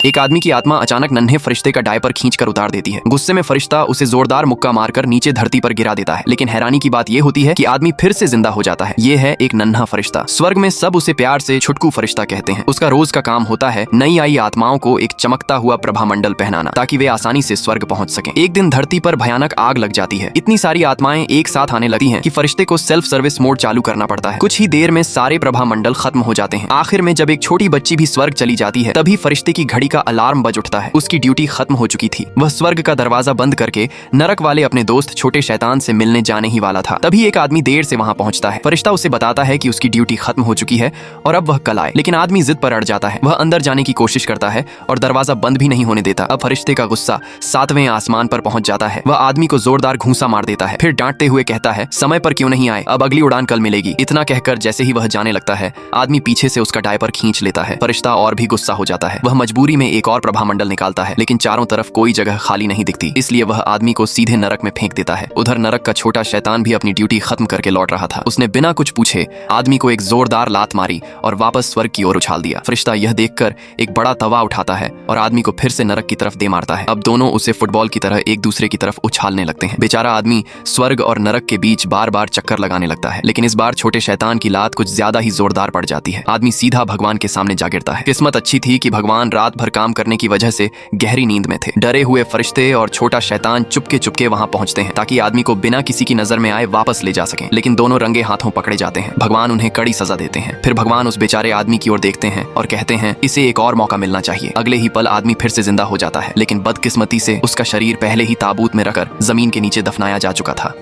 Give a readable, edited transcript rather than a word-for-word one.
एक आदमी की आत्मा अचानक नन्हे फरिश्ते का डायपर खींचकर उतार देती है। गुस्से में फरिश्ता उसे जोरदार मुक्का मारकर नीचे धरती पर गिरा देता है। लेकिन हैरानी की बात यह होती है कि आदमी फिर से जिंदा हो जाता है। ये है एक नन्हा फरिश्ता। स्वर्ग में सब उसे प्यार से छुटकू फरिश्ता कहते हैं। उसका रोज का काम होता है नई आई आत्माओं को एक चमकता हुआ प्रभामंडल पहनाना, ताकि वे आसानी से स्वर्ग पहुंच सकें। एक दिन धरती पर भयानक आग लग जाती है। इतनी सारी आत्माएं एक साथ आने लगती हैं कि फरिश्ते को सेल्फ सर्विस मोड चालू करना पड़ता है। कुछ ही देर में सारे प्रभामंडल खत्म हो जाते हैं। आखिर में जब एक छोटी बच्ची भी स्वर्ग चली जाती है, तभी फरिश्ते की घड़ी का अलार्म बज उठता है। उसकी ड्यूटी खत्म हो चुकी थी। वह स्वर्ग का दरवाजा बंद करके नरक वाले अपने दोस्त छोटे शैतान से मिलने जाने ही वाला था। तभी एक आदमी देर से वहां पहुंचता है। फरिश्ता उसे बताता है कि उसकी ड्यूटी खत्म हो चुकी है और अब वह कल आए। लेकिन आदमी जिद पर अड़ जाता है। वह अंदर जाने की कोशिश करता है और दरवाजा बंद भी नहीं होने देता। अब फरिश्ते का गुस्सा 7वें आसमान पर पहुंच जाता है। वह आदमी को जोरदार घूंसा मार देता है। फिर डांटते हुए कहता है, समय पर क्यों नहीं आए? अब अगली उड़ान कल मिलेगी। इतना कहकर जैसे ही वह जाने लगता है, आदमी पीछे से उसका डायपर खींच लेता है। फरिश्ता और भी गुस्सा हो जाता है। वह मजबूरी में एक और प्रभामंडल निकालता है, लेकिन चारों तरफ कोई जगह खाली नहीं दिखती। इसलिए वह आदमी को सीधे नरक में फेंक देता है। उधर नरक का छोटा शैतान भी अपनी ड्यूटी खत्म करके लौट रहा था। उसने बिना कुछ पूछे आदमी को एक जोरदार लात मारी और वापस स्वर्ग की ओर उछाल दिया। फरिश्ता यह देखकर एक बड़ा तवा उठाता है और आदमी को फिर से नरक की तरफ दे मारता है। अब दोनों उसे फुटबॉल की तरह एक दूसरे की तरफ उछालने लगते हैं। बेचारा आदमी स्वर्ग और नरक के बीच बार बार चक्कर लगाने लगता है। लेकिन इस बार छोटे शैतान की लात कुछ ज्यादा ही जोरदार पड़ जाती है। आदमी सीधा भगवान के सामने जा गिरता है। किस्मत अच्छी थी कि भगवान रात भर काम करने की वजह से गहरी नींद में थे। डरे हुए फरिश्ते और छोटा शैतान चुपके चुपके वहां पहुंचते हैं, ताकि आदमी को बिना किसी की नजर में आए वापस ले जा सकें। लेकिन दोनों रंगे हाथों पकड़े जाते हैं। भगवान उन्हें कड़ी सजा देते हैं। फिर भगवान उस बेचारे आदमी की ओर देखते हैं और कहते हैं, इसे एक और मौका मिलना चाहिए। अगले ही पल आदमी फिर से जिंदा हो जाता है। लेकिन बदकिस्मती से उसका शरीर पहले ही ताबूत में रखकर जमीन के नीचे दफनाया जा चुका था।